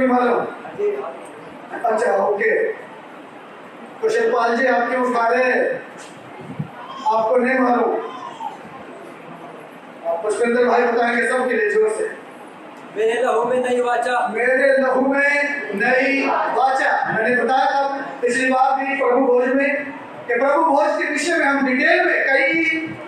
नहीं मालूम? अच्छा ओके। तो शिवपाल जी आप क्यों उठा रहे हैं? आपको नहीं मालूम? पुष्पेंद्र भाई बताएंगे सबके लिए जोर से। मेरे लहू में नई वाचा, मेरे लहू में नई वाचा। मैंने बताया था पिछली बार भी प्रभु भोज में कि प्रभु भोज के विषय में हम डिटेल में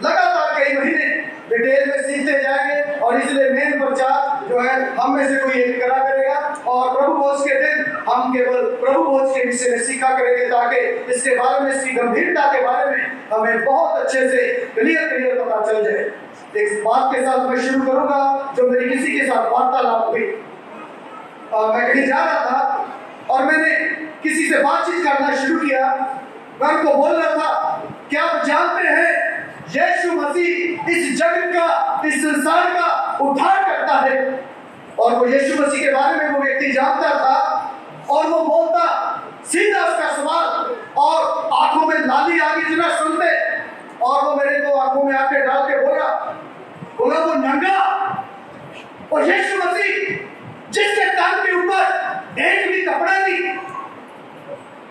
लगातार कई महीने डिटेल में सीखते जाएंगे, और इसलिए मेन प्रचार जो है हम में से कोई एक करा करेगा, और प्रभु भोज के दिन हम केवल प्रभु भोज के विषय में सीखा करेंगे, ताकि इसके बारे में, इसकी गंभीरता के बारे में हमें बहुत अच्छे से क्लियर पता चल जाए। एक बात के साथ मैं शुरू करूंगा जो मेरी किसी के साथ वार्तालाप हुई। मैं कहीं जा रहा था और मैंने किसी से बातचीत करना शुरू किया। मैं उनको बोल रहा था, क्या आप जानते हैं यीशु मसीह इस जगत का, इस संसार का उद्धार करता है? और वो यीशु मसीह के बारे में वो व्यक्ति जानता था, और वो बोलता सीधा उसका सवाल, और आंखों में लाली आ गई जना सुनते, और वो मेरे को आंखों में आंखें डाल के बोला वो नंगा, और यीशु मसीह जिसके तन के ऊपर एक भी कपड़ा नहीं,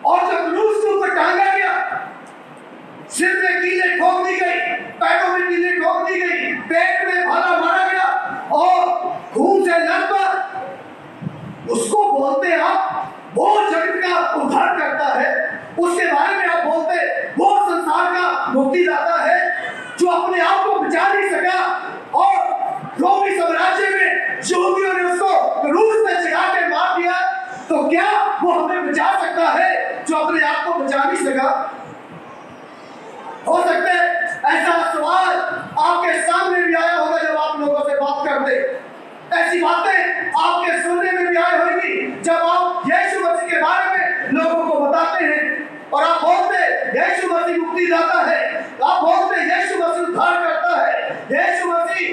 और जब क्रूस के ऊपर टांगा गया, सिर में कीलें ठोक दी गई, पैरों में कीलें ठोक दी गई, पेट में भाला मारा गया, और खून से लथपथ, उसको बोलते आप वो जगत का उद्धार करता है? उसके बारे में आप बोलते वो संसार का मुक्तिदाता है, जो अपने आप को बचा नहीं सका, और रोमी साम्राज्य में यहूदियों ने उसको क्रूस पे चढ़ा के मार दिया, तो क्या वो हमें बचा सकता है जो अपने आप को बचा नहीं सका? हो सकता है ऐसा सवाल आपके सामने भी आया होगा जब आप लोगों से बात करते। ऐसी बातें आपके सुनने में भी आई होगी जब आप यीशु मसीह के बारे में लोगों को बताते हैं, और आप बोलते यीशु मसीह मुक्तिदाता है, आप बोलते यीशु मसीह उद्धार करता है, यीशु मसीह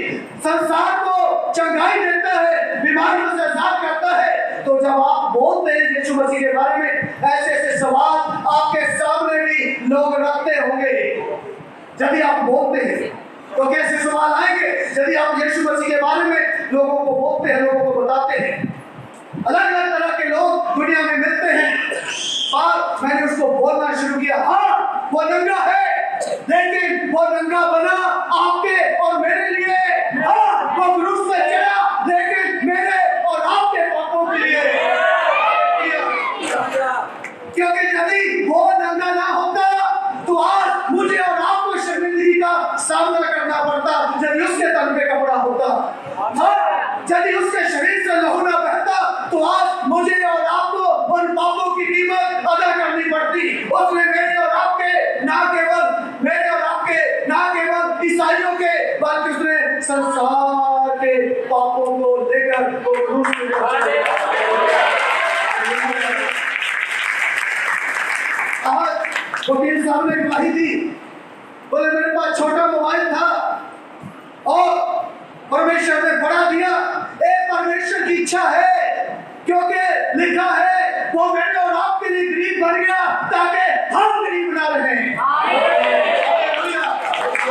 संसार को चंगाई देता है, बीमारियों से आजाद करता है। तो जब आप बोलते हैं यीशु मसीह के बारे में, ऐसे ऐसे सवाल आपके सामने भी लोग रखते होंगे। यदि आप बोलते हैं तो कैसे सवाल आएंगे? यदि आप यीशु मसीह के बारे में लोगों को बोलते हैं, लोगों को बताते हैं। अलग अलग तरह के लोग दुनिया में मिलते हैं, और मैंने उसको बोलना शुरू किया, हाँ वो नंगा है, लेकिन वो नंगा बना आपके और मेरे लिए। हाँ वो क्रूस पे चढ़ा, लेकिन मेरे और आपके पापों के लिए। क्योंकि यदि वो नंगा ना होता तो आज मुझे और आपको शर्मिंदगी का सामना करना पड़ता। यदि उसके तन पे कपड़ा होता, हाँ यदि उसके शरीर से लहू ना बहता, तो आज मुझे और आपको उन पापों की कीमत अदा करनी पड़ती। उसने मेरे और आपके, ना केवल मेरे और आपके, ना केवल ईसाइयों के, बल्कि उसने संसार के पापों को लेकर वो क्रूस पे चढ़ा। आज वकील साहब ने गवाही दी, बोले मेरे पास छोटा मोबाइल था और परमेश्वर ने बड़ा दिया। परमेश्वर की इच्छा है, क्योंकि लिखा है वो मेरे और आपके लिए गरीब बन गया ताकि हम गरीब ना रहें।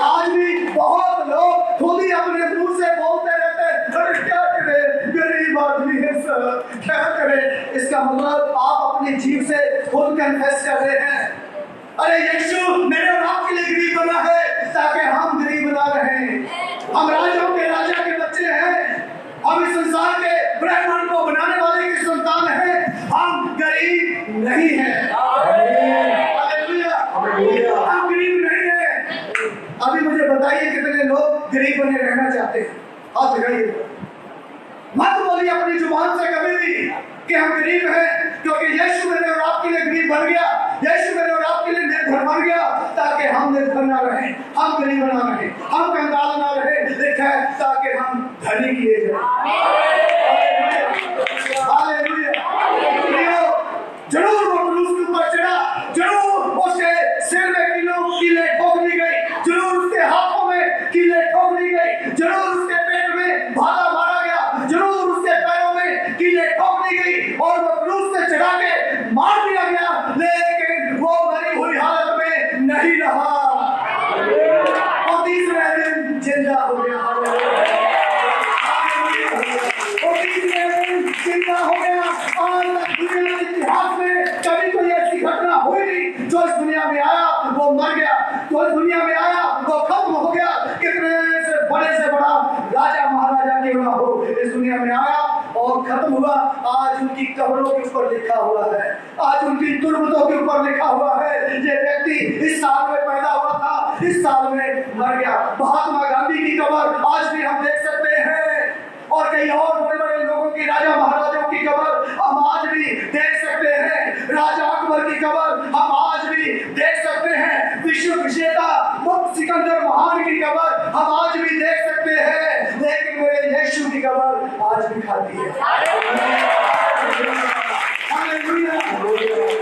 आज भी बहुत लोग खुद ही अपने मुंह से बोलते रहते हैं, अरे क्या करें, गरीब आदमी है सर, क्या करें। इसका मतलब आप अपनी जीभ से खुद कन्फेस कर रहे हैं, अरे यीशु मेरे और आपके लिए गरीब बना है ताकि हम गरीब ना रहें। हम राजाओं के राजा के बच्चे हैं, हम इस संसार के ब्रह्मांड को बनाने वाले की संतान हैं, हम गरीब नहीं हैं। हम गरीब नहीं हैं। अभी मुझे बताइए कितने लोग गरीब बने रहना चाहते हैं? हाथ लगाइए। मत बोलिए अपनी जुबान से कभी भी कि हम गरीब हैं, क्योंकि यीशु मेरे और आपके लिए गरीब बन गया, यीशु मेरे और आपके लिए निर्धन बन गया ताकि हम निर्धन ना रहे, हम गरीब ना रहे, हम कंगाल ना रहे। लिखा है ताकि हम धनी किए जाएं। हालेलुया। जरूर वो क्रूस के ऊपर चढ़ा, जरूर उसके सिर में कीलें ठोक दी गई, जरूर उसके हाथों में कीलें ठोक दी गई, जरूर उसके पेट में भाला मारा गया, जरूर उसके पैरों में कीलें ठोक दी गई, और वो क्रूस से चढ़ा के मार दिया गया, लेकिन वो मरी हुई हालत में नहीं रहा, वो तीसरे दिन जिंदा हो गया। वो राजा क्यों ना हो, इस दुनिया में आया और खत्म हुआ। आज उनकी कब्रों के ऊपर लिखा हुआ है, आज उनकी तुर्बतों के ऊपर लिखा हुआ है, ये व्यक्ति इस साल में पैदा हुआ था, इस साल में मर गया। महात्मा गांधी की कब्र आज भी हम देख सकते हैं, और कई और बड़े बड़े लोगों की, राजा महाराजाओं की कब्र हम आज भी देख सकते हैं। राजा अकबर की कब्र हम आज भी देख सकते हैं। विश्व विजेता मुक्त सिकंदर महान की कब्र हम आज भी देख सकते हैं। लेकिन मेरे यीशु की कब्र आज भी खाली है। हालेलुया।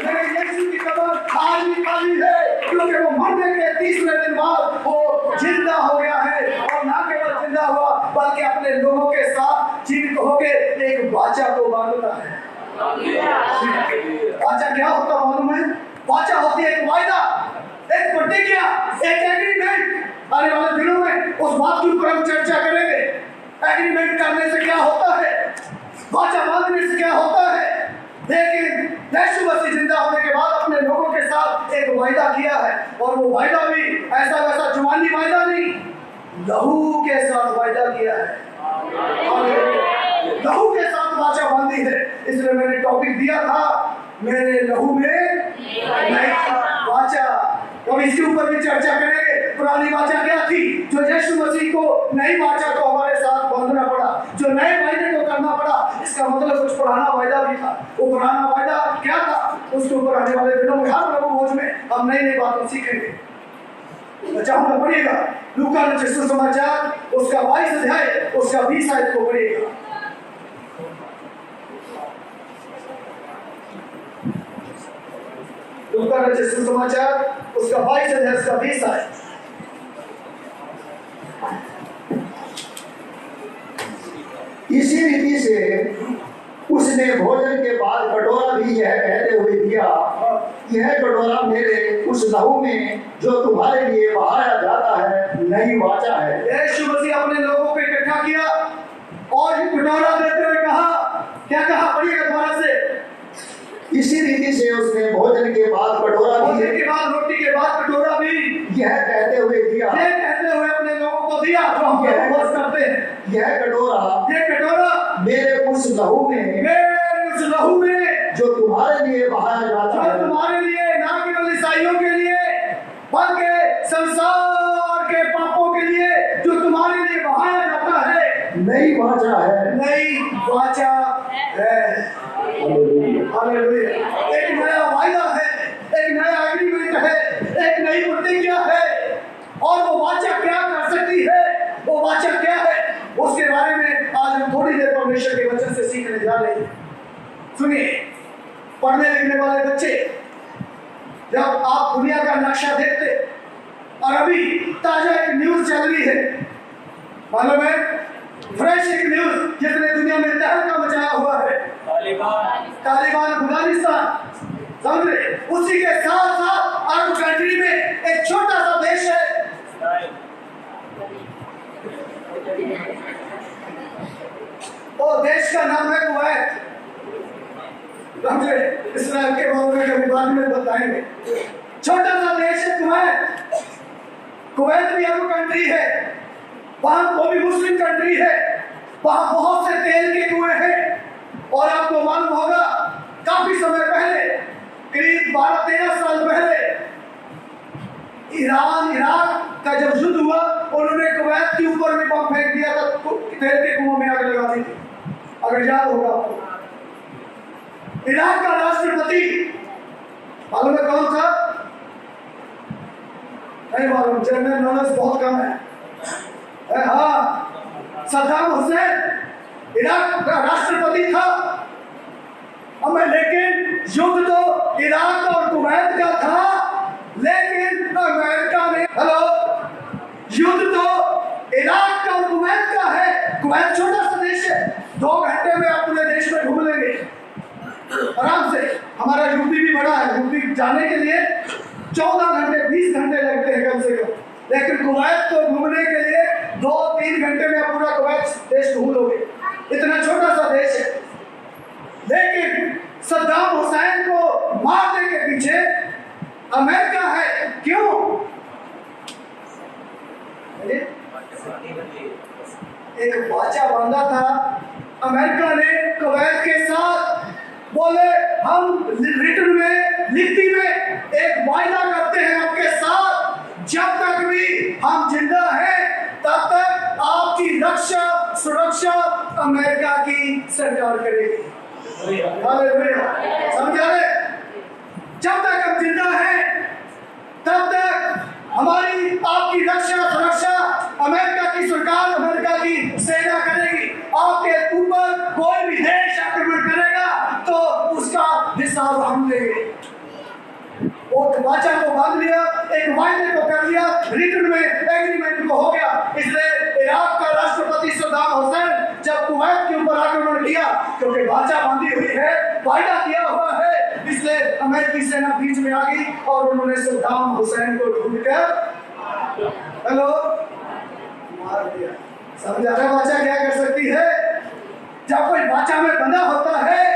मेरे यीशु की कब्र आज भी खाली है, क्योंकि वो मरने के तीसरे दिन बाद वो जिंदा हो गया है, और ना केवल जिंदा हुआ बल्कि अपने लोगों के साथ जीवित होकर एक वाचा को बांधता है। वाचा क्या होता मालूम है? वाचा होती है एक वायदा, एक प्रतिज्ञा, एक एग्रीमेंट। आने वाले दिनों में उस बात के ऊपर हम चर्चा करेंगे। एग्रीमेंट करने से क्या होता है, वाचा बांधने से क्या होता है। लेकिन यीशु मसीह जिंदा होने के बाद अपने लोगों के साथ एक वायदा किया है, और वो वायदा भी ऐसा वैसा जुबानी वायदा नहीं, लहू के साथ वायदा किया है। लहू के साथ वाचा बांधी है। इसलिए मैंने टॉपिक दिया था, मेरे लहू में नई वाचा। तो इसके ऊपर भी चर्चा करेंगे। पुरानी वाचा क्या थी, जो यीशु मसीह को नई वाचा को हमारे साथ बांधना पड़ा, जो नए वायदे को करना पड़ा। इसका मतलब कुछ पुराना वायदा भी था। वो पुराना वायदा क्या था, उसके ऊपर आने वाले दिनों में हर प्रभु भोज में हम नई नई बातें सीखेंगे। चाहूंगा पढ़िएगा लूका रचित सुसमाचार उसका 22 अध्याय उसका 20 आयत को पढ़िएगा। लूका रचित सुसमाचार उसका 22 अध्याय उसका 20 आयत। इसी रीति से उसने भोजन के बाद कटोरा भी यह कहते हुए दिया, यह कटोरा मेरे उस लहू में जो तुम्हारे लिए बहाया जाता है नई वाचा है। यीशु मसीह अपने लोगों को इकट्ठा किया और कटोरा देते हुए कहा, क्या कहा, पढ़िएगा दोबारा से। इसी रीति से उसने भोजन के बाद कटोरा भी, भोजन के बाद, रोटी के बाद कटोरा भी यह कहते हुए दिया, ये कहते हुए अपने लोगों को दिया जो हम उपवास करते हैं। यह कटोरा मेरे उस लहू में जो तुम्हारे लिए बहाया जाता है, तुम्हारे लिए, ना केवल ईसाइयों के लिए बल्कि संसार के पापों के लिए जो तुम्हारे लिए बहाया जाता है नई वाचा है। नई वाचा है। हालेलुया। एक नया वायदा है, एक नया एग्रीमेंट है, एक नई प्रतिज्ञा है। और वो वाचा क्या कर सकती है, वो वाचा क्या है, उसके बारे में आज हम थोड़ी देर परमेश्वर के वचन से सीखने जा रहे हैं। सुनिए, पढ़ने लिखने वाले बच्चे, जब आप दुनिया का नक्शा देखते, और अभी ताजा एक न्यूज चल रही है, मालूम है, फ्रेश एक न्यूज जिसने दुनिया में तहलका मचाया हुआ है, तालिबान अफगानिस्तान, समझे। उसी के साथ साथ अरब कंट्री में एक छोटा सा देश है, वो देश का नाम है कुवैत। समझे, इस्राएल के बारे में कभी बाद में बताएंगे। छोटा सा देश है कुवैत। कुवैत भी अरब कंट्री है, वहां वो भी मुस्लिम कंट्री है, वहां बहुत से तेल के कुएं हैं। और आपको मालूम होगा, काफी समय पहले, करीब 12-13 साल पहले, ईरान इराक का जब युद्ध हुआ, उन्होंने कुवैत के ऊपर भी बम फेंक दिया था, तेल के कुओं में आग लगा दी थी, अगर याद होगा आपको। इराक का राष्ट्रपति मालूम है कौन था? नहीं मालूम, जनरल नॉलेज बहुत कम है। हाँ, सद्दाम हुसैन इराक का राष्ट्रपति था। लेकिन युद्ध तो इराक और कुवैत का था, लेकिन अमेरिका ने, युद्ध तो इराक का और कुवैत का है। कुवैत छोटा सा देश है, 2 घंटे में आप पूरे देश में घूम लेंगे आराम से। हमारा यूपी भी बड़ा है, यूपी जाने के लिए 14 घंटे 20 घंटे लगते हैं कम से कम, लेकिन कुवैत को घूमने के लिए 2-3 घंटे में आप पूरा कुवैत देश घूम लोगे, इतना छोटा सा देश है। लेकिन सद्दाम हुसैन को मारने के पीछे अमेरिका है। क्यों? एक वाचा बांधा था अमेरिका ने कुवैत के साथ। बोले हम रिटर्न में, लिखती में एक वायदा करते हैं आपके साथ, जब तक भी हम जिंदा हैं तब तक आपकी रक्षा सुरक्षा अमेरिका की सरकार करेगी। हालेलुया, समझा रहे? जब तक हम जिंदा हैं तब तक हमारी आपकी रक्षा सुरक्षा अमेरिका की सरकार, अमेरिका की सेना करेगी। आपके ऊपर कोई भी देश आक्रमण करेगा तो उसका हिसाब हम लेंगे। वो वाचा को बांध लिया, एक वायदे को कर लिया, रिटर्न में एग्रीमेंट को हो गया। इसलिए इराक का राष्ट्रपति सद्दाम हुसैन जब कुवैत के ऊपर आक्रमण किया, क्योंकि वाचा बांधी हुई है, वायदा किया हुआ है, इसलिए अमेरिकी सेना बीच में आ गई और उन्होंने सद्दाम हुसैन को ढूंढकर हेलो मार दिया। समझ आ रहा? वाचा क्या कर सकती है? जब कोई वाचा में बंधा होता है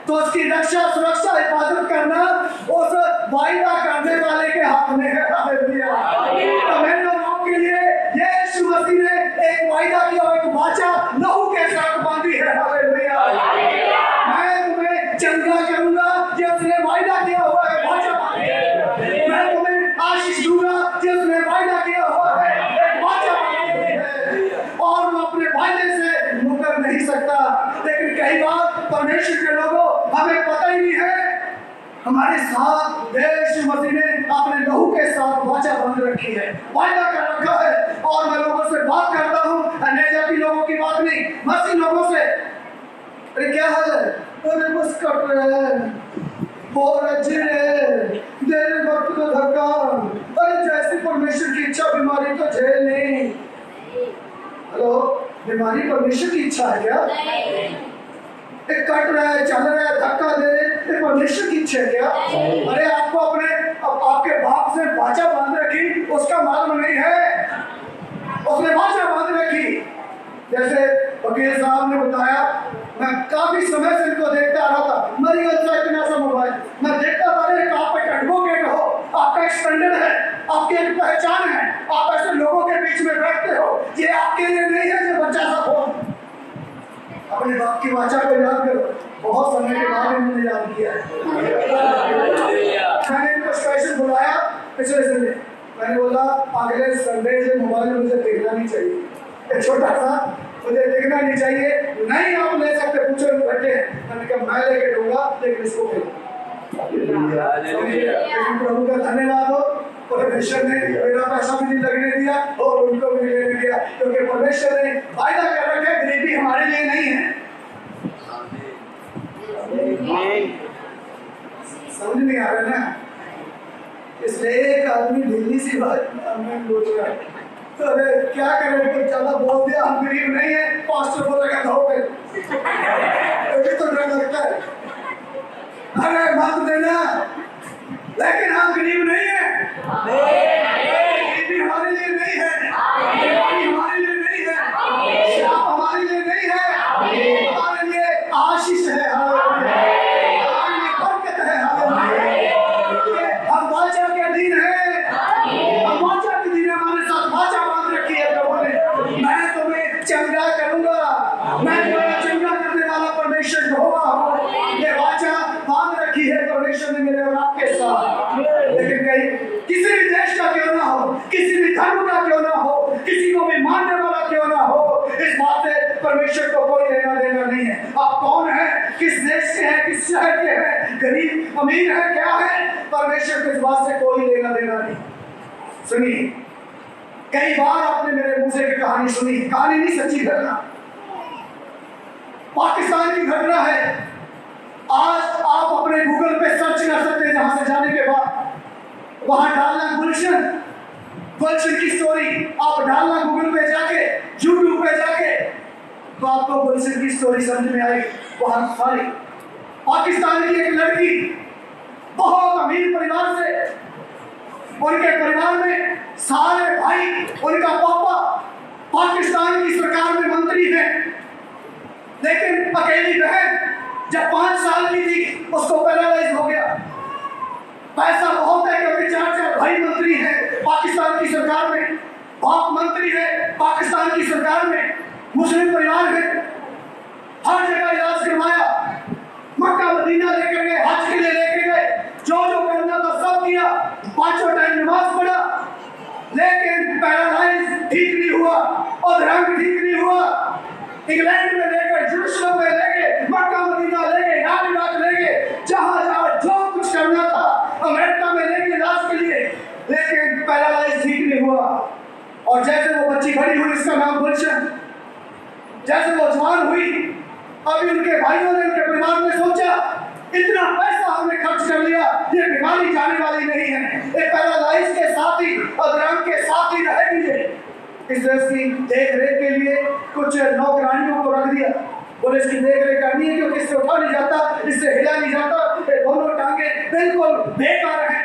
तो उसकी रक्षा सुरक्षा हिफाजत करना उस वायदा करने वाले के हाथ में है। हालेलुया। तो के लिए यीशु मसीह ने एक वायदा किया, एक वाचा लहू के साथ बांधी है। हालेलुया। मैं तुम्हें चंगा करूंगा, ये उसने वायदा किया हुआ है, वाचा बांधी है। मैं तुम्हें आशीष दूंगा, ये उसने वायदा किया हुआ है, एक वाचा बांधी हुई है, और वो अपने वायदे से मुकर नहीं सकता। लेकिन कई बार परमेश्वर के लोगों हमें पता ही नहीं है, हमारे साथ यीशु मसीह ने अपने लहू के साथ वाचा बांध रखी है, वायदा कर रखा है। और मैं लोगों से बात करता हूँ, अन्य जाति लोगों की बात नहीं, मसीह लोगों से। अरे क्या हाल है? अरे बस कट रहे हैं, बोल रहे दे रहे वक्त को धक्का। अरे जैसी परमेश्वर की इच्छा, बीमारी को झेल नहीं। हेलो, बीमारी परमेश्वर की इच्छा है क्या? एक कट रहा है, चल रहा है, धक्का दे रहे, ये परमेश्वर की इच्छा है क्या? अरे आपको अपने आपके बाप से वाचा बांध रखी, उसका मालूम नहीं है, उसने वाचा बांध रखी। जैसे वकील साहब ने बताया, मैं काफी समय से इनको देखता आ रहा था, मेरी इतना सा मोबाइल मैं देखता था, आप एक एडवोकेट हो, आपका एक स्टैंडर्ड है, आपकी एक पहचान है, आप ऐसे लोगों के बीच में बैठते हो, ये आपके लिए नहीं है जो बच्चा सा हो। अपने बाप की वाचा को याद करो। बहुत समय के बाद इन्होंने याद किया है। मैंने इनको स्पेशल बुलाया पिछले संडे, मैंने बोला अगले संडे से मोबाइल मुझे देखना नहीं चाहिए, एक छोटा सा मुझे देखना नहीं चाहिए। नहीं आप ले सकते, पूछो बैठे हैं। मैंने कहा मैं लेके दूंगा, लेकिन इसको प्रभु का धन्यवाद हो, परमेश्वर ने मेरा पैसा भी नहीं लगने दिया और उनको भी नहीं लगने दिया, क्योंकि परमेश्वर ने वायदा कर रखा है, गरीबी हमारे लिए नहीं है। समझ नहीं आ रहा ना? इसलिए एक आदमी ढीली सी बात हमें बोल रहा है, तो अरे क्या करें, तो ज्यादा बोल दिया, हम गरीब नहीं है, पास्टर बोलेगा धो पे तो डर लगता है। अरे मत देना, लेकिन हम गरीब नहीं है, गरीबी हमारे लिए नहीं है, हमारे लिए नहीं है, श्राप हमारे लिए नहीं है, हमारे लिए आशीष है, हमारे लिए बरकत है। हम वाचा के अधीन है, हम वाचा के अधीन, हमारे साथ वाचा बांध रखी है प्रभु ने। मैं तुम्हें चंगा करूंगा, मैं तुम्हें चंगा करने वाला परमेश्वर यहोवा हूं। ये वाचा बांध रखी है परमेश्वर ने मेरे और आपके साथ। लेकिन कहीं किसी भी देश का क्यों ना हो, किसी भी धर्म का क्यों ना हो, किसी को भी मानने वाला क्यों ना हो, इस बात से परमेश्वर को कोई लेना देना नहीं है। आप कौन है, किस देश के हैं, किस शहर के हैं, गरीब अमीर है, क्या है, परमेश्वर को इस बात से कोई लेना देना नहीं। सुनिए, कई बार आपने मेरे मुंह से कहानी सुनी, कहानी नहीं सच्ची घटना, पाकिस्तान की घटना है। आज आप अपने गूगल पे सर्च कर सकते हैं, जहां से जाने के बाद वहां डालना गुलशन की स्टोरी, आप डालना गूगल पे जाके, यूट्यूब पे जाके, तो आपको गुलशन की स्टोरी समझ में आएगी। वहां सारी पाकिस्तान की एक लड़की, बहुत अमीर परिवार से, उनके परिवार में सारे भाई, उनका पापा पाकिस्तान की सरकार में मंत्री है, लेकिन अकेली बहन जब 5 साल की थी उसको पैरालाइज हो गया। पैसा बहुत है, क्योंकि 4 भाई मंत्री हैं पाकिस्तान की सरकार में, बाप मंत्री है पाकिस्तान की सरकार में, मुस्लिम परिवार है, हर जगह इलाज करवाया, मक्का मदीना लेकर गए, हज के लिए लेकर गए, जो जो करना था सब किया, 5 टाइम नमाज पढ़ा, लेकिन पैरालाइज ठीक नहीं हुआ और रंग ठीक नहीं हुआ। इंग्लैंड में ले गए, जेरूसलम में ले गए, मक्का मदीना ले गए, इराक ले गए, जहां जहां जो कुछ करना था, अमेरिका में ले गए इलाज के लिए, लेकिन पैरालाइज ठीक नहीं हुआ। और जैसे वो बच्ची खड़ी हुई, इसका नाम गुलशन, जैसे वो जवान हुई, अभी उनके भाइयों ने, उनके परिवार ने सोचा इतना पैसा हमने खर्च कर लिया, ये बीमारी जाने वाली नहीं है, ये पैरालाइज के साथ ही, अधरंग के साथ ही रहेगी ये। इस तरह की देख रेख के लिए कुछ नौकरानियों को रख दिया, बोले इसकी देख रेख करनी है क्योंकि इससे उठा नहीं जाता, इससे हिला नहीं जाता, ये दोनों टांगे बिल्कुल बेकार हैं।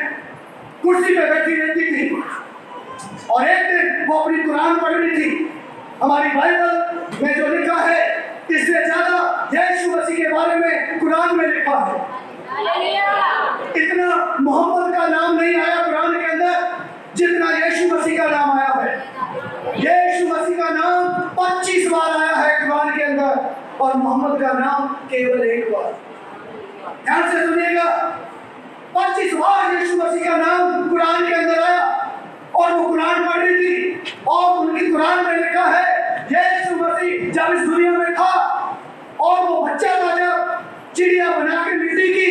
कुर्सी पे बैठी रहती थी और एक दिन वो अपनी कुरान पढ़ रही थी। हमारी बाइबल में जो लिखा है इससे ज्यादा यीशु मसीह के बारे में कुरान में लिखा है। इतना मोहम्मद का नाम नहीं आया कुरान के अंदर जितना यीशु मसीह का नाम आया है। यीशु मसीह का नाम 25 बार आया है कुरान के अंदर और मोहम्मद का नाम केवल 1 बार। ध्यान से सुनिएगा, 25 बार यीशु मसीह का नाम कुरान के अंदर आया और वो कुरान पढ़ रही थी और उनकी कुरान में लिखा है यीशु मसीह जब इस दुनिया में था और वो बच्चा था, जब चिड़िया बना के मिट्टी की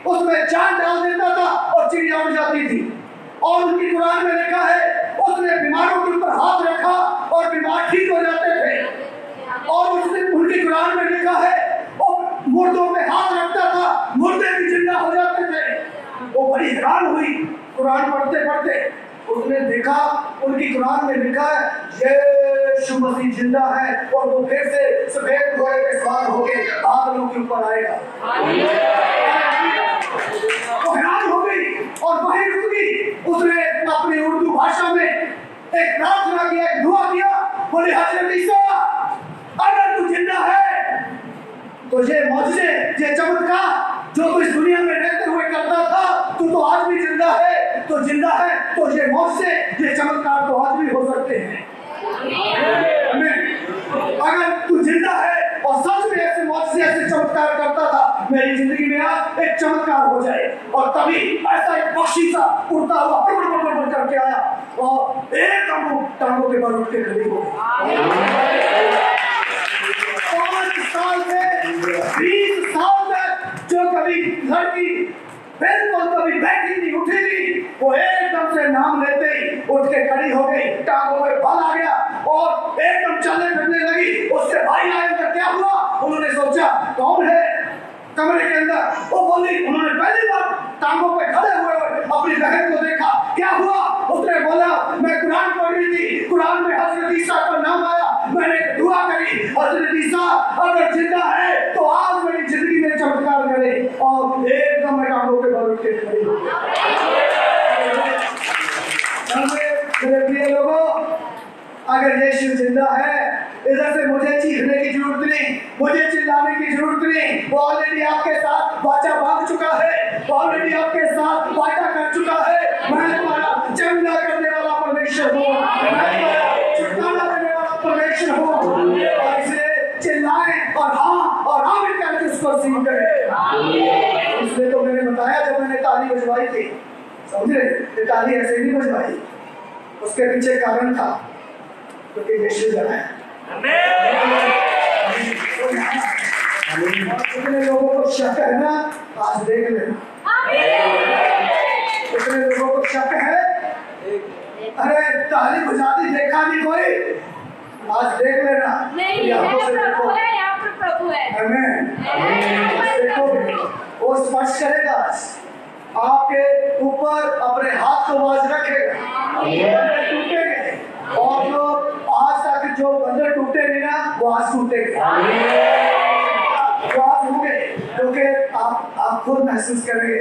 उसमें जान डाल देता था और चिड़िया उड़ जाती थी। और उनकी कुरान में लिखा है उसने बीमारों के ऊपर हाथ रखा और बीमार ठीक हो जाते थे। और उसने उनकी कुरान में लिखा है वो मुर्दों पे हाथ रखता था, मुर्दे भी जिंदा हो जाते थे। वो बड़ी हैरान हुई कुरान पढ़ते पढ़ते, उसने देखा उनकी कुरान में लिखा है यीशु मसीह जिंदा है और वो फिर से सफेद घोड़े पे सवार होके बादलों के ऊपर आएगा। वो हैरान हो गई और वहीं रुक गई। उसने अपनी उर्दू भाषा में एक प्रार्थना किया, एक दुआ किया, बोले हजरत ईसा अगर तू जिंदा है तो ये मौजज़े, ये चमत्कार जो तू इस दुनिया में रहते हुए करता था, तू तो आज भी जिंदा है, तो जिंदा है तो ये मौजज़े, ये चमत्कार तो आज भी हो सकते हैं। अगर तू जिंदा है और सच में ऐसे मौजज़े, ऐसे चमत्कार करता था, मेरी जिंदगी में आज एक चमत्कार हो जाए। और तभी ऐसा एक पक्षी सा उड़ता हुआ बड़ करके आया और एक टांगों के बल उठ के खड़ी हो गई। 5 साल से 20 साल तक जो कभी लड़की बिल्कुल कभी बैठी नहीं, उठी नहीं, वो एकदम से नाम लेते ही उठ के खड़ी हो गई, टांगों में बल आ गया और एकदम चलने फिरने लगी। उसके भाई आए, तो क्या हुआ? उन्होंने सोचा कौन है कमरे के अंदर, वो बोली, उन्होंने पहली बार टांगों पे खड़े हुए अपनी बहन को देखा, क्या हुआ? उसने बोला मैं कुरान पढ़ रही थी, कुरान में हजरत ईसा का नाम आया, मैंने दुआ करी हजरत ईसा अगर जिंदा है तो आज मेरी जिंदगी में चमत्कार करे। और एकदम मैं टांगों के बल उठ के खड़ी हो गई। मेरे प्रिय लोगों, अगर यीशु जिंदा है, इधर से मुझे चीखने की जरूरत नहीं, मुझे चिल्लाने की जरूरत नहीं। वो ऑलरेडी आपके साथ वाचा बांध चुका है, वो ऑलरेडी आपके साथ वाचा कर चुका है। मैं तुम्हारा चंगा करने वाला परमेश्वर हूँ, मैं तुम्हारा छुटकारा देने वाला परमेश्वर हूँ। और इसलिए चिल्लाएं और हाँ और आमीन करके उसको सीख करें। इसलिए तो मैंने बताया जब मैंने ताली बजवाई थी, समझ रहे, ताली ऐसे नहीं बजवाई, उसके पीछे कारण था क्योंकि यीशु जला है। कितने लोगों को शक है ना, आज देख लेना। कितने लोगों को शक है, अरे ताली बजा दी देखा नहीं कोई, आज देख लेना। यहाँ पर प्रभु है। देखो वो स्पर्श करेगा, आपके ऊपर अपने हाथ को आज रखेगा, टूटेंगे। और जो आज तक जो बंधन टूटे नहीं ना, वो आज टूटेंगे, वो आज होंगे, क्योंकि आप खुद महसूस करेंगे।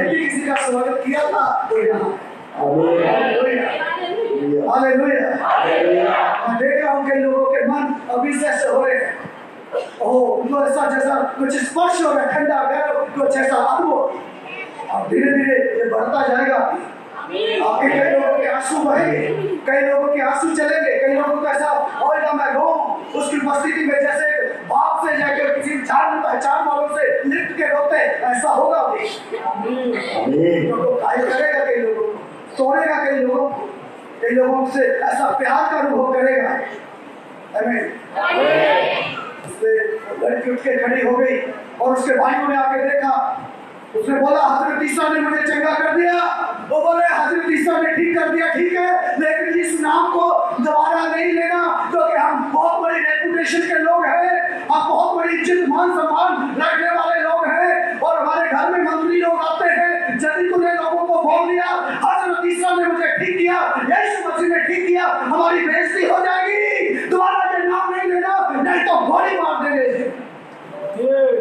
किसी का स्वागत किया था तो यहाँ हालेलुया। मैं देख रहा हूँ कई लोगों के मन अभी से ऐसे हो रहे हैं, ओह ऐसा जैसा कुछ स्पर्श हो रहा है, ठंडा गर्म कुछ ऐसा अनुभव, और धीरे धीरे ये बढ़ता जाएगा। आपके कई लोगों के आंसू बहेंगे, कई लोग उसकी उपस्थिति में जैसे बाप से जाकर किसी जान पहचान वालों से लिफ्ट के रोते, ऐसा होगा भी। तो घायल करेगा कई लोगों को, तोड़ेगा कई लोगों को, कई लोगों से ऐसा प्यार का अनुभव करेगा। आमीन। लड़की उठ के खड़ी हो गई और उसके भाइयों ने आके देखा, उसने बोला हजरत ईसा ने मुझे चंगा कर दिया। वो बोले हजरत ईसा ने ठीक कर दिया, ठीक है, लेकिन इस नाम को दोबारा नहीं लेना, क्योंकि हम बहुत बड़ी रेपुटेशन के लोग हैं, हम बहुत बड़ी इज्जत मान सम्मान रखने वाले लोग हैं और हमारे घर में मंत्री लोग आते हैं। यदि तूने लोगों को बोल दिया हजरत ईसा ने मुझे ठीक किया, यीशु मसीह ने ठीक किया, हमारी बेइज्जती हो जाएगी, दोबारा ये नाम नहीं लेना, नहीं तो गोली मार देंगे।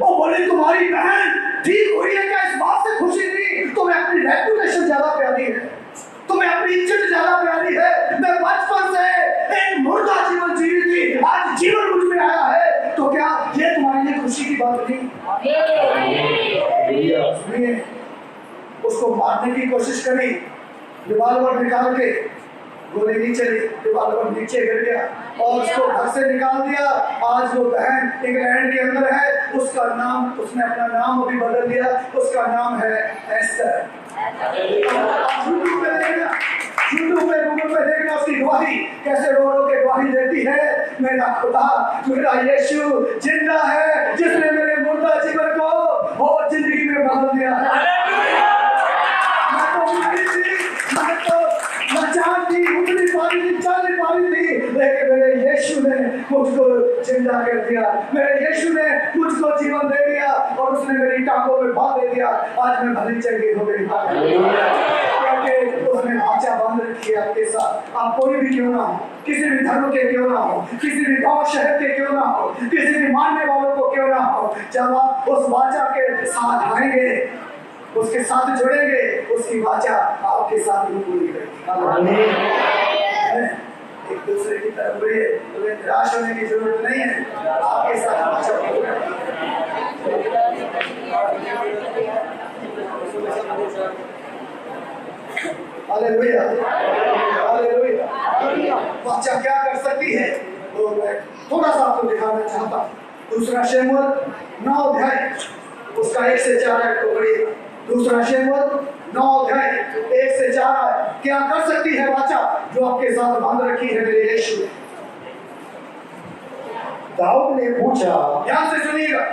वो बोली तुम्हारी बहन ठीक हुई है क्या? इस बात से खुशी नहीं, तुम्हें अपनी रेपुटेशन ज्यादा प्यारी है, तुम्हें अपनी इज्जत ज्यादा प्यारी है। मैं बचपन से एक मुर्दा जीवन जी रही थी, आज जीवन मुझ में आया है, तो क्या ये तुम्हारे लिए खुशी की बात नहीं? उसको मारने की कोशिश करी, रिवॉल्वर निकाल के, गोली नहीं चली, रिवॉल्वर नीचे गिर गया और उसको घर से निकाल दिया। आज वो बहन इंग्लैंड के अंदर है, उसका नाम, उसने अपना नाम अभी बदल दिया, उसका नाम है एस्टर। यूट्यूब पे देखना, गूगल पे देखना उसकी गवाही कैसे रो रो के गवाही देती है, मेरा खुदा, मेरा यीशु जिंदा है, जिसने मेरे मुर्दा जीवन को वो जिंदगी में बदल दिया है। लेकिन मेरे यीशु ने मुझको जिंदा कर दिया, मेरे यीशु ने मुझको जीवन दे दिया और उसने मेरी टांगों में बांध दे दिया। आज मैं भली चंगी हो गई, क्योंकि उसने वाचा बांध रखी है आपके साथ। आप कोई भी क्यों ना हो, किसी भी धर्म के क्यों ना हो, किसी भी गांव शहर के क्यों ना हो, किसी भी मानने वालों को क्यों ना हो, जब आप उस वाचा के साथ आएंगे, उसके साथ जुड़ेंगे, उसकी वाचा आपके साथ भी पूरी करेगी। एक दूसरे की तरफ बढ़िए, तुम्हें निराश होने की जरूरत नहीं है, आपके साथ वाचा पूरी करेगी। Hallelujah, hallelujah. वाचा क्या कर सकती है, तो मैं थोड़ा सा आपको दिखाना चाहता हूँ। दूसरा शमूएल 9 अध्याय उसका 1 से 4 आयत को पढ़िए। दूसरा शमूएल 9 अध्याय 1 से 4 आयत। क्या कर सकती है वाचा जो आपके साथ बांध रखी है मेरे यीशु ने? दाऊद ने पूछा, ध्यान से सुनिएगा,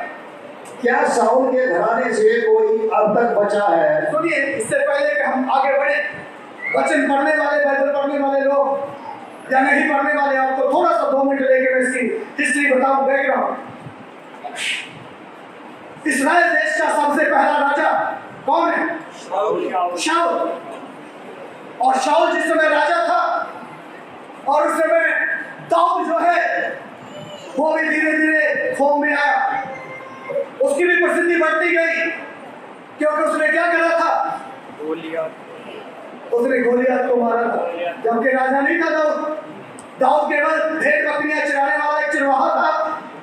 क्या शाऊल के घराने से कोई अब तक बचा है? सुनिए, इससे पहले कि हम आगे बढ़े, वचन पढ़ने वाले, बाइबल पढ़ने वाले लोग या नहीं पढ़ने वाले, आपको थोड़ा सा 2 मिनट लेके मैं इसकी हिस्ट्री बताऊं, बैकग्राउंड। इस्राएल देश का सबसे पहला राजा कौन है? शाऊल। और शाऊल जिस समय राजा था और उस समय दाऊद जो है वो भी धीरे धीरे फॉर्म में आया, उसकी भी प्रसिद्धि बढ़ती गई, क्योंकि उसने क्या करा था? उसने गोलियत को मारा था, जबकि राजा नहीं था दाऊद। दाऊद केवल भेड़ बकरियां चराने वाला एक चरवाहा था,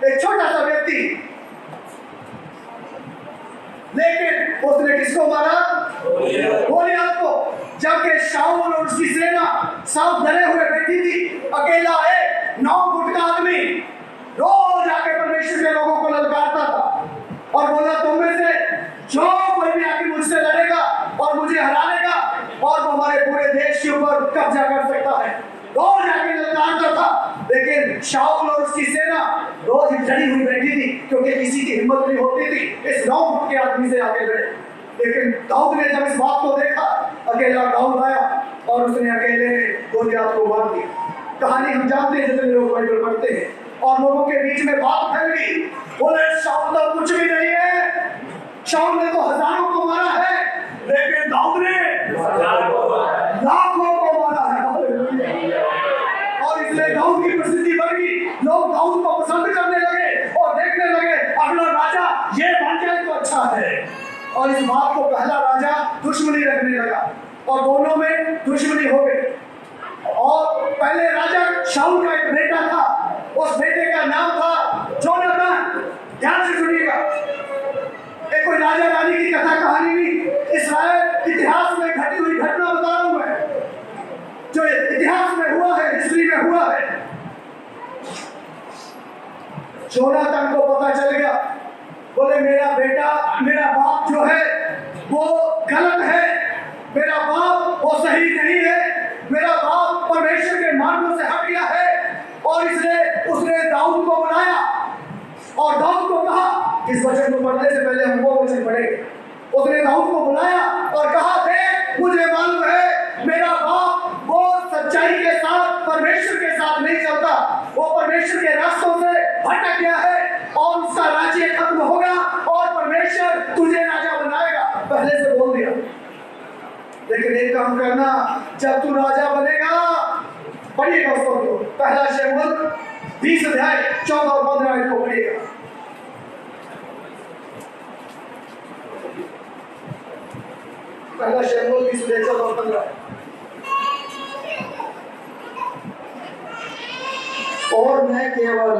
एक छोटा सा व्यक्ति, लेकिन उसने किसको मारा? गोलियत को। जबकि शाऊल और उसकी सेना सब डरे हुए बैठी थी, अकेला एक 9 फुट का आदमी रोज आके परमेश्वर के लोगों को ललकारता था और बोला, तुम में से जो कोई भी आके मुझसे लड़ेगा और मुझे हरा लेगा और वो हमारे पूरे देश के ऊपर कब्जा कर सकता है। रोज आके ललकारता था, लेकिन शाऊल और उसकी सेना रोज डरी हुई बैठी थी, क्योंकि किसी की हिम्मत नहीं होती थी इस 9 फुट के आदमी से आगे लड़े। लेकिन दाऊद ने जब इस बात को देखा, अकेला दाऊद आया और उसने अकेले गोलियत को मार दिया। कहानी हम जानते हैं, जितने लोग बाइबल पढ़ते हैं, और लोगों के बीच में बात फैल गई, बोले शाऊल तो कुछ भी नहीं है, शाऊल ने तो हजारों को मारा है, लेकिन दाऊद ने लाखों को मारा है। और इसलिए दाऊद की प्रसिद्धि बढ़ गई, लोग दाऊद को पसंद करने लगे और देखने लगे अगला राजा ये बन जाए तो अच्छा है। और इस बात को पहला राजा दुश्मनी रखने लगा और दोनों में दुश्मनी हो गई। और पहले राजा शाऊल का एक बेटा था, उस बेटे का नाम था जोनाथन। ध्यान से सुनिएगा, एक कोई राजा रानी की कथा कहानी नहीं, इस्राएल इतिहास में घटी हुई घटना बता रहा हूं मैं, जो इतिहास में हुआ है, हिस्ट्री में हुआ है। जोनाथन को पता चल गया, बोले मेरा बेटा, मेरा बाप जो है वो गलत है, मेरा बाप वो सही नहीं है, मेरा बाप परमेश्वर के मार्गों से हट गया है। और उसने दाऊद को बुलाया और दाऊद को कहा, इस वचन को पढ़ने से पहले हम वो वचन पढ़ेंगे। उसने दाऊद को बुलाया और कहा, देख मुझे मालूम है मेरा बाप वो सच्चाई के साथ परमेश्वर के साथ नहीं चलता, वो परमेश्वर के रास्तों से भटक गया है और उसका राज्य खत्म होगा और परमेश्वर तुझे राजा बनाएगा, पहले से बोल दिया। लेकिन एक काम करना, जब तू राजा बनेगा, पढ़िएगा उसको, पहला शमूएल 20 अध्याय 14 और 15 को पढ़िएगा। पहला शमूएल 20 अध्याय 14 और 15। और मैं केवल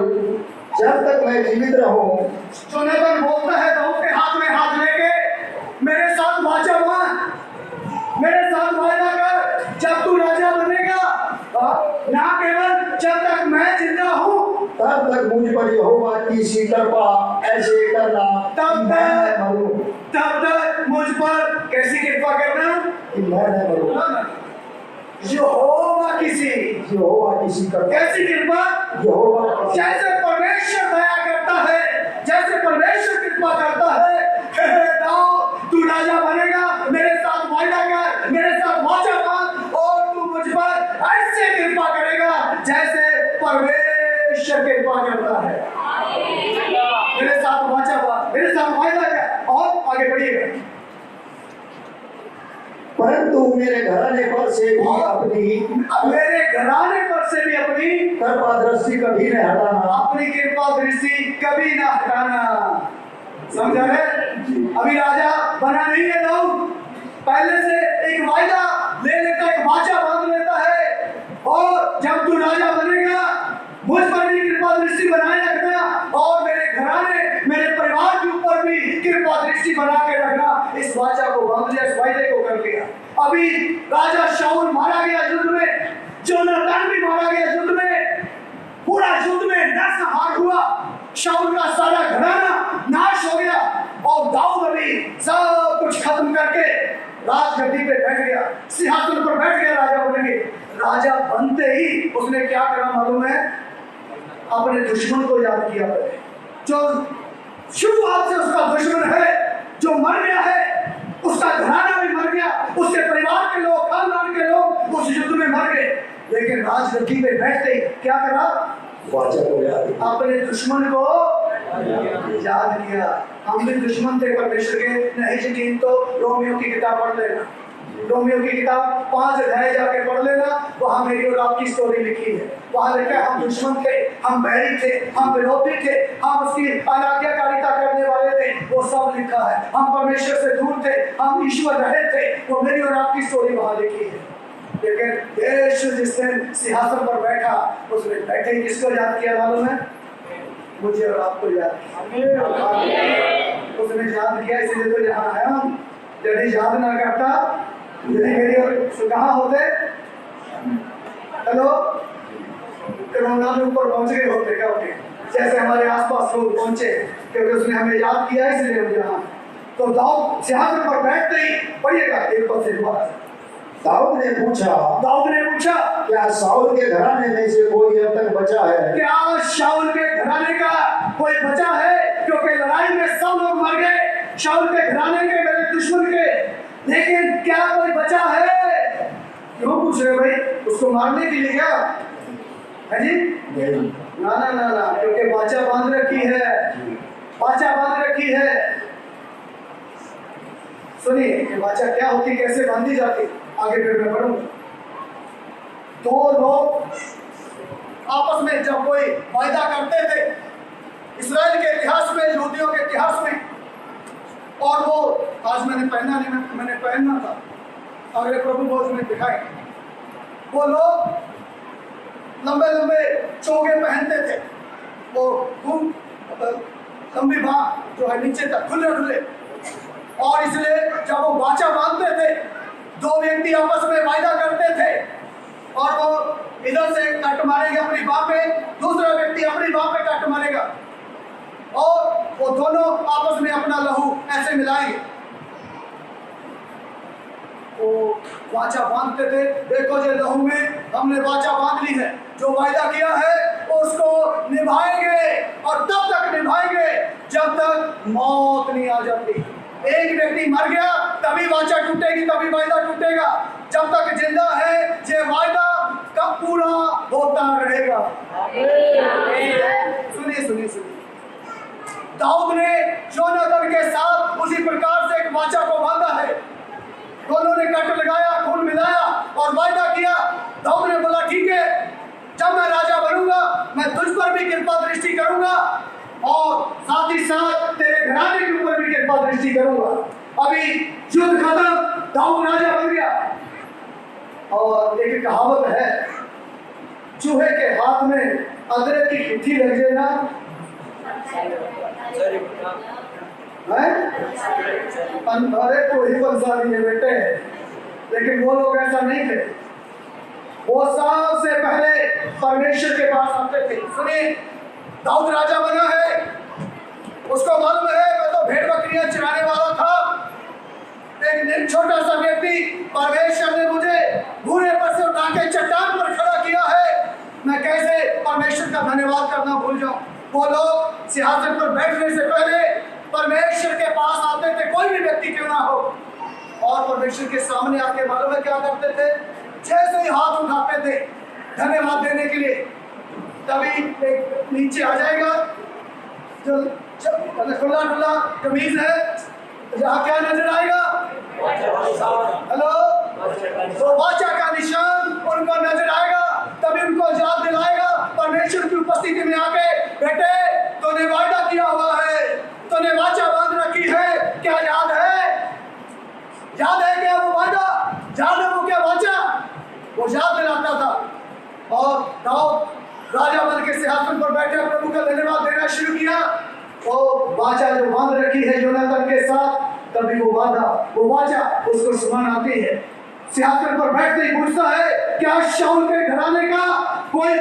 जब तक मैं जीवित रहूं, जोनाथन बोलता है दाऊद के हाथ में हाथ लेके, मेरे साथ वाचा बांध, मेरे साथ वायदा कर, जब तू राजा बनेगा, ना केवल जब तक मैं जिंदा हूं, तब तक मुझ पर यहोवा की सी कृपा ऐसे करना, तब तक मुझ पर कैसी कृपा करना कि मैं न मरूं। यहोवा किसी कृपा, कैसी कृपा, यहोवा जैसे परमेश्वर दया करता है, जैसे परमेश्वर कृपा करता है। दाऊद तू राजा बनेगा, मेरे साथ वायदा कर, मेरे साथ वाचा बांध और तू मुझ पर ऐसे कृपा करेगा जैसे परमेश्वर कृपा करता है। मेरे साथ वाचा बांध, मेरे साथ वायदा कर। और आगे बढ़िएगा। परंतु मेरे घराने पर से भी अपनी कृपा दृष्टि कभी न हटाना, अपनी कृपा दृष्टि कभी ना हटाना। समझा है? अभी राजा बना नहीं है दाऊद, पहले से एक वायदा ले लेता है, एक वाचा बांध लेता है, और जब तू राजा बनेगा मुझ पर भी कृपा दृष्टि बनाए रखना और मेरे घराने, मेरे परिवार के ऊपर भी कृपा दृष्टि बना के रखना। इस वाचा को बांध लिया, इस वायदे को कर लिया। अभी राजा शाऊल मारा गया युद्ध में, जोनाथन भी मारा गया युद्ध में, पूरा युद्ध में नरसंहार हुआ, शाऊल का सारा घराना नाश हो गया और दाऊद अभी सब कुछ खत्म करके राजगद्दी पे बैठ गया, सिंहासन पर बैठ गया, राजा बनेंगे। राजा बनते ही उसने क्या करा मालूम है? अपने दुश्मन को याद किया, जो शुरुआत से उसका दुश्मन है, जो मर गया है, उसका घराना भी मर गया, उसके परिवार के लोग, खानदान के लोग उस युद्ध में मर गए। लेकिन राजगद्दी पे बैठते क्या करा? वाचा को याद, अपने दुश्मन को याद किया। हम भी दुश्मन थे परमेश्वर के, नहीं यकीन तो रोमियो की किताब पढ़ लेना, रोमियो की किताब 5 अध्याय जाके पढ़ लेना, वहां मेरी और आपकी स्टोरी लिखी है। वहां लिखा है हम दुश्मन थे, हम बैरी थे, हम विरोधी थे, हम उसकी अनाज्ञाकारिता करने वाले थे, वो सब लिखा है। हम परमेश्वर से दूर थे, हम ईश्वर रहे थे, वो मेरी और आपकी स्टोरी वहां लिखी है। लेकिन यीशु जिस दिन सिंहासन पर बैठा, उसने बैठे ही किसको याद किया मालूम है? मुझे और आपको याद किया। उसने याद किया, इसलिए तो यहाँ है हम। यदि याद ना करता, यदि मेरी और कहाँ होते? हेलो, कोरोना में ऊपर पहुंच गए होते क्या होते? जैसे हमारे आसपास लोग पहुंचे, क्योंकि उसने हमें याद किया, इसलिए हम यहाँ। तो दाऊद सिंहासन पर बैठते ही, पढ़िएगा एक पद से दोबारा। दाऊद ने पूछा, क्या शाऊल के घराने में से कोई अब तक बचा है? क्या शाऊल के घराने का कोई बचा है? क्योंकि लड़ाई में सब लोग मर गए, शाऊल के घराने के, मेरे दुश्मन के, लेकिन क्या कोई बचा है? क्यों पूछ रहे भाई? उसको मारने के लिए क्या है जी? ना ना ना ना, क्योंकि वाचा बांध रखी है, वाचा बांध रखी है। सुनिए ये वाचा क्या होती, कैसे बांधी जाती, आगे फिर मैं पढ़ूंगा। दो लोग आपस में जब कोई वायदा करते थे, इस्राएल के इतिहास में, यहूदियों के इतिहास में, और वो आज मैंने पहना नहीं, मैंने पहनना था, अगले प्रभु भोज में दिखाए। वो लोग लंबे लंबे चोगे पहनते थे, वो लंबी बांह जो है नीचे तक खुले खुले, और इसलिए जब वो वाचा बांधते थे, दो व्यक्ति आपस में वायदा करते थे, और वो इधर से कट मारेगा अपनी बाह पे, दूसरा व्यक्ति अपनी बाह पे कट मारेगा, और वो दोनों आपस में अपना लहू ऐसे मिलाएंगे। वो वाचा बांधते थे, देखो जो लहू में हमने वाचा बांध ली है, जो वायदा किया है उसको निभाएंगे और तब तक निभाएंगे जब तक मौत नहीं आ जाती। एक व्यक्ति मर गया तभी वाचा टूटेगी, तभी वायदा टूटेगा। जब तक जिंदा है ये वायदा कब पूरा होता रहेगा। सुनिए सुनिए सुनिए, दाऊद ने योनातान के साथ उसी प्रकार से एक वाचा को बांधा है। दोनों ने कट लगाया, खून मिलाया और वायदा किया। दाऊद ने बोला ठीक है, जब मैं राजा बनूंगा मैं तुझ पर भी कृपा दृष्टि करूंगा और साथ ही साथ तेरे घराने के ऊपर भी कृपा दृष्टि करूंगा। अभी युद्ध खत्म, दाऊद राजा बन गया। और एक कहावत है, चूहे के हाथ में अदरक की गुत्थी लग जाए ना, अरे कोई पंसारी है बेटे, लेकिन वो लोग ऐसा नहीं थे। वो सबसे पहले परमेश्वर के पास आते थे। सुनिए, दाऊद राजा बना है, उसको मालूम है मैं तो भेड़ बकरियां चराने वाला था। एक छोटा सा व्यक्ति, परमेश्वर ने मुझे भूरे पर से उठा के चट्टान पर खड़ा किया है, मैं कैसे परमेश्वर का धन्यवाद करना भूल जाऊं। वो लोग सिंहासन पर बैठने से पहले परमेश्वर के पास आते थे, कोई भी व्यक्ति क्यों ना हो, और परमेश्वर के सामने आके मालूम है क्या करते थे, जैसे ही हाथ उठाते थे धन्यवाद देने के लिए, तभी एक नीचे आ जाएगा जो खुला खुला कमीज है, जहाँ क्या नजर आएगा, हेलो, तो वाचा का निशान उनको नजर आएगा। तभी उनको याद दिलाएगा परमेश्वर की उपस्थिति में आके, बेटे तूने वायदा किया हुआ है, तूने वाचा बांध रखी है, क्या याद है? याद है क्या वो वायदा? याद है वो क्या वाचा? वो याद दिलाता था। और दाऊद राजा बन के सिंहासन पर बैठे प्रभु का धन्यवाद देना शुरू किया। वो वाचा जो बांध रखी है योनातान के साथ, तभी वो वाचा उसको सुमन आती है। सिंहासन पर बैठते ही पूछता है, क्या शाऊल के घराने का कोई